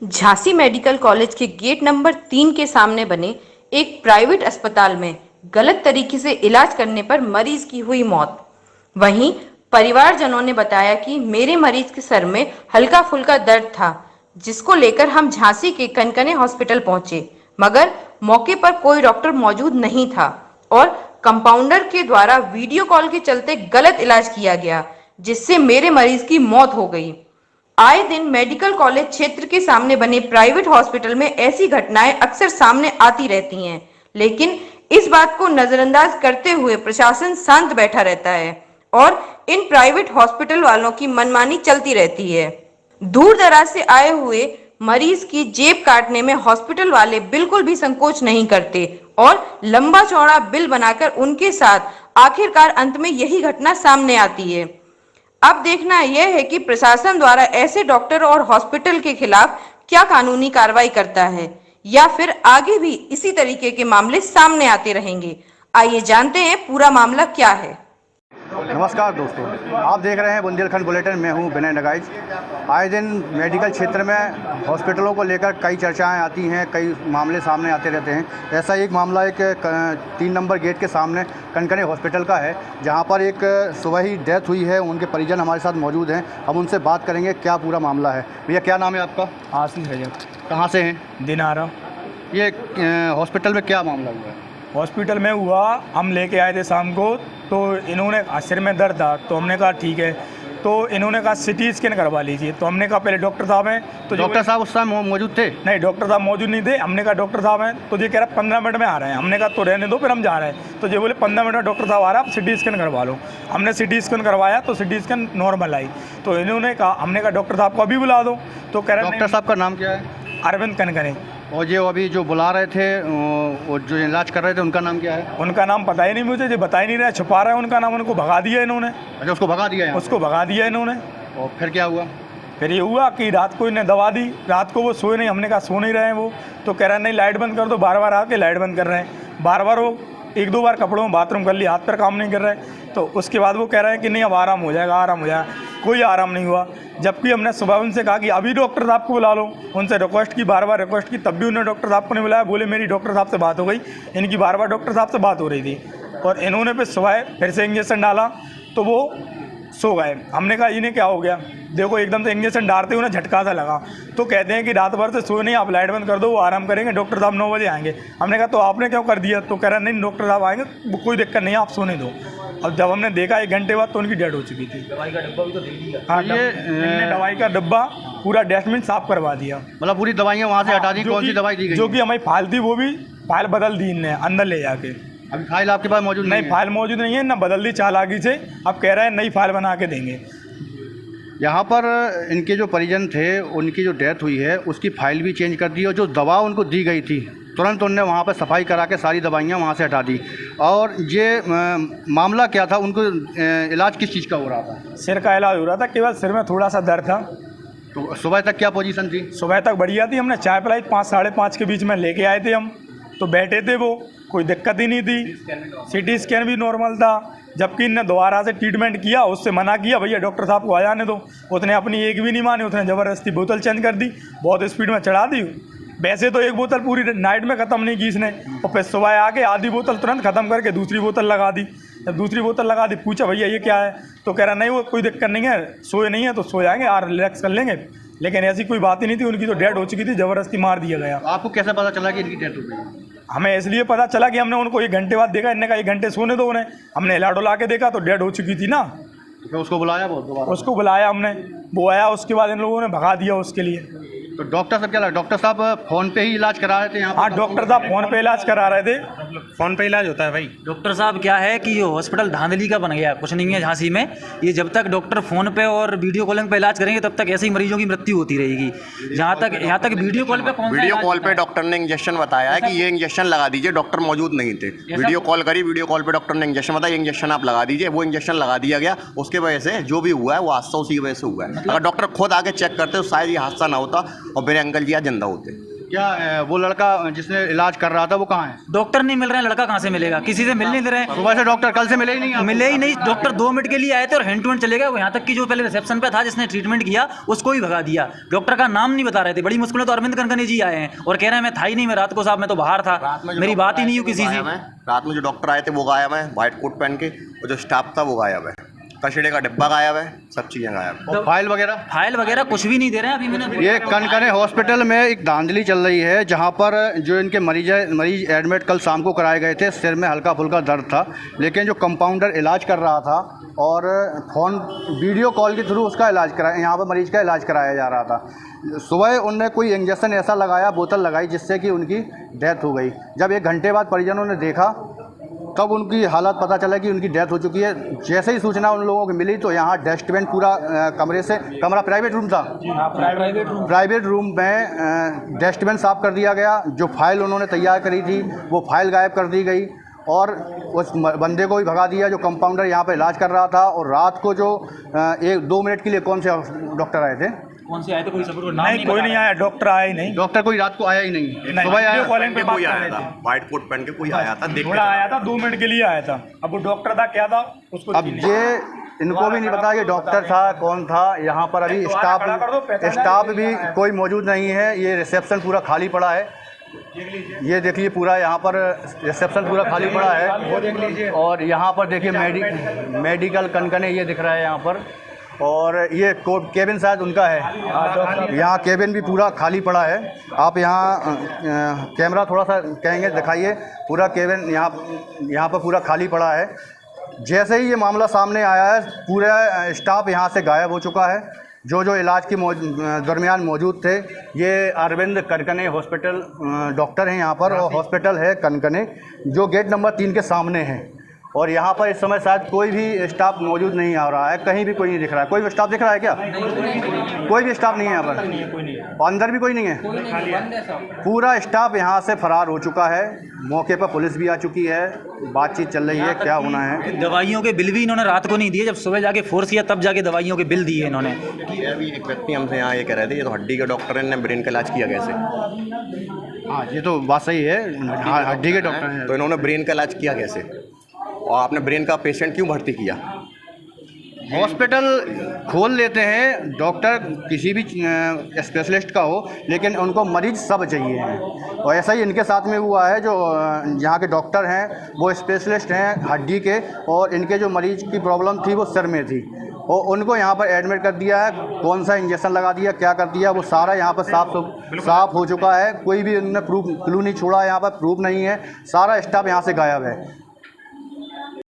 Jhansi medical college के gate number 3 के सामने बने एक प्राइवेट अस्पताल में गलत तरीके से इलाज करने पर मरीज की हुई मौत। वहीं परिवारजनों ने बताया कि मेरे मरीज के सर में हल्का फुल्का दर्द था, जिसको लेकर हम झांसी के कनकने हॉस्पिटल पहुंचे, मगर मौके पर कोई डॉक्टर मौजूद नहीं था और कंपाउंडर के द्वारा वीडियो कॉल के चलते गलत इलाज किया गया, जिससे मेरे मरीज की मौत हो गई। आए दिन मेडिकल कॉलेज क्षेत्र के सामने बने प्राइवेट हॉस्पिटल में ऐसी घटनाएं अक्सर सामने आती रहती हैं, लेकिन इस बात को नजरअंदाज करते हुए प्रशासन शांत बैठा रहता है और इन प्राइवेट हॉस्पिटल वालों की मनमानी चलती रहती है। दूर दराज से आए हुए मरीज की जेब काटने में हॉस्पिटल वाले बिल्कुल भी संकोच नहीं करते और लंबा चौड़ा बिल बनाकर उनके साथ आखिरकार अंत में यही घटना सामने आती है। अब देखना यह है कि प्रशासन द्वारा ऐसे डॉक्टर और हॉस्पिटल के खिलाफ क्या कानूनी कार्रवाई करता है या फिर आगे भी इसी तरीके के मामले सामने आते रहेंगे। आइए जानते हैं पूरा मामला क्या है। नमस्कार दोस्तों, आप देख रहे हैं बुंदेलखंड बुलेटिन। मैं हूं विनय नगाइज। आए दिन मेडिकल क्षेत्र में हॉस्पिटलों को लेकर कई चर्चाएं आती हैं, कई मामले सामने आते रहते हैं। ऐसा एक मामला एक 3 नंबर गेट के सामने कनकने हॉस्पिटल का है, जहां पर एक सुबह ही डेथ हुई है। उनके परिजन हमारे साथ मौजूद हैं, हम उनसे बात करेंगे क्या पूरा मामला है। भैया, क्या नाम है आपका? आशीष रजक। कहाँ से हैं? दिनारा। ये हॉस्पिटल में क्या मामला हुआ है? हॉस्पिटल में हुआ, हम लेके आए थे शाम को, तो इन्होंने सिर में दर्द था, तो हमने कहा ठीक है, तो इन्होंने कहा सिटी स्कैन करवा लीजिए। तो हमने कहा पहले डॉक्टर साहब हैं, तो डॉक्टर साहब उस टाइम मौजूद थे? नहीं, डॉक्टर साहब मौजूद नहीं थे। हमने कहा डॉक्टर साहब हैं, तो ये कह रहा 15 मिनट में आ रहे हैं। हमने कहा तो रहने दो, फिर हम जा रहे हैं। तो ये बोले 15 मिनट में डॉक्टर साहब आ रहा है, आप सिटी स्कैन करवा लो। हमने सिटी स्कैन करवाया तो सिटी स्कैन नॉर्मल आई। तो इन्होंने कहा, हमने कहा डॉक्टर साहब को अभी बुला दो। तो कह रहे डॉक्टर साहब का नाम क्या है? अरविंद कनकने। और जो अभी जो बुला रहे थे, वो जो इलाज कर रहे थे, उनका नाम क्या है? उनका नाम पता ही नहीं मुझे, जो बता ही नहीं रहा, छुपा रहा है उनका नाम। उनको भगा दिया इन्होंने। अच्छा, उसको भगा दिया है? उसको भगा दिया इन्होंने। और फिर क्या हुआ? फिर ये हुआ कि रात को इन्हें दवा दी, रात को वो सोए नहीं। हमने कहा सो नहीं रहे हैं वो, तो कह रहा है नहीं लाइट बंद कर दो। बार बार आके लाइट बंद कर रहे हैं, बार बार वो 1-2 बार कपड़ों में बाथरूम कर लिया, हाथ पर काम नहीं कर रहे। तो उसके बाद वो कह रहे हैं कि नहीं अब आराम हो जाएगा, आराम हो जाएगा। कोई आराम नहीं हुआ। जबकि हमने सुबह उनसे कहा कि अभी डॉक्टर साहब को बुला लो, उनसे रिक्वेस्ट की, बार बार रिक्वेस्ट की, तब भी उन्होंने डॉक्टर साहब को नहीं बुलाया। बोले मेरी डॉक्टर साहब से बात हो गई। इनकी बार बार डॉक्टर साहब से बात हो रही थी और इन्होंने फिर सुबह फिर से इंजेक्शन डाला तो वो सो गए। हमने कहा इन्हें क्या हो गया, देखो एकदम से इंजेक्शन डालते हुए उन्हें झटका सा लगा। तो कहते हैं कि रात भर से सोए नहीं, आप लाइट बंद कर दो, वो आराम करेंगे, डॉक्टर साहब 9 बजे आएंगे। हमने कहा तो आपने क्यों कर दिया? तो कह रहा नहीं डॉक्टर साहब आएंगे, वो कोई दिक्कत नहीं है, आप सोने दो। अब जब हमने देखा 1 घंटे बाद तो उनकी डेड हो चुकी थी। दवाई का डब्बा भी तो दे दिया। हाँ, ये दवाई का डब्बा पूरा डस्टबिन साफ करवा दिया। मतलब पूरी दवाइयाँ वहाँ से हटा दी? कौन सी दवाई दी गई? जो कि हमारी फाइल थी वो भी फाइल बदल दी इनने अंदर ले जाके। अभी फाइल आपके पास मौजूद नहीं? फाइल मौजूद नहीं है ना, बदल दी चालाकी से। अब कह रहे हैं नई फाइल बना के देंगे। यहाँ पर इनके जो परिजन थे, उनकी जो डेथ हुई है उसकी फ़ाइल भी चेंज कर दी और जो दवा उनको दी गई थी तुरंत उनने वहाँ पर सफाई करा के सारी दवाइयाँ वहाँ से हटा दी। और ये मामला क्या था? उनको इलाज किस चीज़ का हो रहा था? सिर का इलाज हो रहा था, केवल सिर में थोड़ा सा दर्द था। तो सुबह तक क्या पोजीशन थी? सुबह तक बढ़िया थी। हमने चाय पिलाई, 5 साढ़े 5 के बीच में लेके आए थे हम, तो बैठे थे वो, कोई दिक्कत ही नहीं थी। सिटी स्कैन भी नॉर्मल था। जबकि इनने दोबारा से ट्रीटमेंट किया, उससे मना किया, भैया डॉक्टर साहब को आ जाने दो। उसने अपनी एक भी नहीं मानी, उसने ज़बरदस्ती बोतल चेंज कर दी, बहुत स्पीड में चढ़ा दी। वैसे तो एक बोतल पूरी नाइट में ख़त्म नहीं की इसने, और फिर सुबह आके आधी बोतल तुरंत ख़त्म करके दूसरी बोतल लगा दी। जब दूसरी बोतल लगा दी, पूछा भैया ये क्या है? तो कह रहा नहीं वो कोई दिक्कत नहीं है, सोए नहीं है तो सो जाएंगे और रिलैक्स कर लेंगे। लेकिन ऐसी कोई बात ही नहीं थी, उनकी तो डेड हो चुकी थी, ज़बरदस्ती मार दिया गया। आपको कैसे पता चला कि इनकी डेथ हो गई? हमें इसलिए पता चला कि हमने उनको 1 घंटे बाद देखा, इनने कहा 1 घंटे सोने दो उन्हें। हमने हिला ला के देखा तो डेड हो चुकी थी ना। तो उसको बुलाया? उसको बुलाया हमने, वो आया, उसके बाद इन लोगों ने भगा दिया उसके लिए। तो डॉक्टर साहब क्या लगा? डॉक्टर साहब फ़ोन पे ही इलाज करा रहे थे यहाँ? हाँ, डॉक्टर साहब फ़ोन पे इलाज करा रहे थे। फ़ोन पे इलाज होता है भाई। डॉक्टर साहब क्या है कि ये हॉस्पिटल धांधली का बन गया, कुछ नहीं है झांसी में। ये जब तक डॉक्टर फ़ोन पे और वीडियो कॉलिंग पे इलाज करेंगे तब तक ऐसे ही मरीजों की मृत्यु होती रहेगी। यहाँ तक वीडियो कॉल पे डॉक्टर ने इंजेक्शन बताया है कि ये इंजेक्शन लगा दीजिए, डॉक्टर मौजूद नहीं थे। वीडियो कॉल करी, वीडियो कॉल पे डॉक्टर ने इंजेक्शन बताया, इंजेक्शन आप लगा दीजिए। वो इंजेक्शन लगा दिया गया, उसके वजह से जो भी हुआ है वो हादसा उसी की वजह से हुआ है। अगर डॉक्टर खुद आके चेक करते तो शायद ये हादसा ना होता और मेरे अंकल जी आज जिंदा होते। क्या वो लड़का जिसने इलाज कर रहा था वो कहाँ है? डॉक्टर नहीं मिल रहे हैं, लड़का कहाँ से मिलेगा, किसी से मिल नहीं दे रहे हैं। सुबह से डॉक्टर कल से मिले ही नहीं आपको? मिले ही नहीं, डॉक्टर 2 मिनट के लिए आए थे और हैंड टू हैंड चले गए। वो यहाँ तक कि जो पहले रिसेप्शन पे था जिसने ट्रीटमेंट किया उसको ही भगा दिया। डॉक्टर का नाम नहीं बता रहे थे। बड़ी मुश्किल है तो अरविंद कनकने जी आए हैं और कह रहे हैं मैं था ही नहीं, मैं रात को साहब मैं तो बाहर था, मेरी बात ही नहीं हुई किसी से। रात में जो डॉक्टर आए थे वो गायब है, व्हाइट कोट पहन के, और जो स्टाफ था वो गायब है, कचड़े का डिब्बा गायब है, सब चीज़ें गायब है। और फाइल वगैरह कुछ भी नहीं दे रहे हैं। अभी मैंने ये कनकने हॉस्पिटल में एक धांधली चल रही है जहां पर जो इनके मरीज एडमिट कल शाम को कराए गए थे, सिर में हल्का फुल्का दर्द था, लेकिन जो कंपाउंडर इलाज कर रहा था और फ़ोन वीडियो कॉल के थ्रू उसका इलाज कराया, यहाँ पर मरीज का इलाज कराया जा रहा था। सुबह उनने कोई इंजेक्शन ऐसा लगाया, बोतल लगाई जिससे कि उनकी डेथ हो गई। जब 1 घंटे बाद परिजनों ने देखा तब उनकी हालत पता चला कि उनकी डेथ हो चुकी है। जैसे ही सूचना उन लोगों को मिली तो यहाँ डस्टबिन पूरा कमरा प्राइवेट रूम था, प्राइवेट रूम में डस्टबिन साफ़ कर दिया गया। जो फाइल उन्होंने तैयार करी थी वो फाइल गायब कर दी गई और उस बंदे को भी भगा दिया जो कंपाउंडर यहाँ पर इलाज कर रहा था। और रात को जो 1-2 मिनट के लिए कौन से डॉक्टर आए थे? कौन से आए थे? कोई सबको नहीं, कोई नहीं आया, डॉक्टर आया ही नहीं। डॉक्टर कोई रात को आया ही नहीं, सुबह आया। कॉलिंग पे बात कोई कर आया रहे था, थे। व्हाइट कोट पहन के कोई आया था, देख थोड़ा आया था, 2 मिनट के लिए आया था। अब वो डॉक्टर था क्या था उसको अब ये इनको भी नहीं पता कि डॉक्टर था कौन था। यहाँ पर अभी स्टाफ भी कोई मौजूद नहीं है। ये रिसेप्शन पूरा खाली पड़ा है, ये देखिए पूरा यहाँ पर रिसेप्शन पूरा खाली पड़ा है। और यहाँ पर देखिए मेडिकल कनकने ये दिख रहा है यहाँ पर। और ये केबिन शायद उनका है, यहाँ केबिन भी पूरा खाली पड़ा है। आप यहाँ कैमरा थोड़ा सा कहेंगे दिखाइए, पूरा केबिन यहाँ पर पूरा खाली पड़ा है। जैसे ही ये मामला सामने आया है पूरा स्टाफ यहाँ से गायब हो चुका है। जो इलाज के दरमियान मौजूद थे, ये अरविंद कनकने हॉस्पिटल डॉक्टर हैं यहाँ पर, और हॉस्पिटल है कनकने जो गेट नंबर 3 के सामने है। और यहाँ पर इस समय शायद कोई भी स्टाफ मौजूद नहीं आ रहा है, कहीं भी कोई नहीं दिख रहा है। कोई भी स्टाफ दिख रहा है क्या? कोई भी स्टाफ नहीं है यहाँ पर, अंदर भी कोई नहीं है। पूरा स्टाफ यहाँ से फरार हो चुका है। मौके पर पुलिस भी आ चुकी है, बातचीत चल रही है क्या होना है। दवाइयों के बिल भी इन्होंने रात को नहीं दिए, जब सुबह जाके फोर्स किया तब जाके दवाइयों के बिल दिए इन्होंने। अभी एक व्यक्ति हमसे यहाँ ये कह रहे थे ये तो हड्डी के डॉक्टर हैं, इन्होंने ब्रेन का इलाज किया कैसे? हाँ, ये तो बात सही है, हड्डी के डॉक्टर हैं। तो इन्होंने ब्रेन का इलाज किया कैसे? और आपने ब्रेन का पेशेंट क्यों भर्ती किया? हॉस्पिटल खोल लेते हैं डॉक्टर किसी भी स्पेशलिस्ट का हो, लेकिन उनको मरीज सब चाहिए हैं। और ऐसा ही इनके साथ में हुआ है। जो यहाँ के डॉक्टर हैं वो स्पेशलिस्ट हैं हड्डी के, और इनके जो मरीज की प्रॉब्लम थी वो सिर में थी, और उनको यहाँ पर एडमिट कर दिया है। कौन सा इंजेक्शन लगा दिया, क्या कर दिया, वो सारा यहाँ पर साफ हो चुका है। कोई भी उन्होंने क्लू नहीं छोड़ा, यहाँ पर प्रूफ नहीं है। सारा स्टाफ यहाँ से गायब है।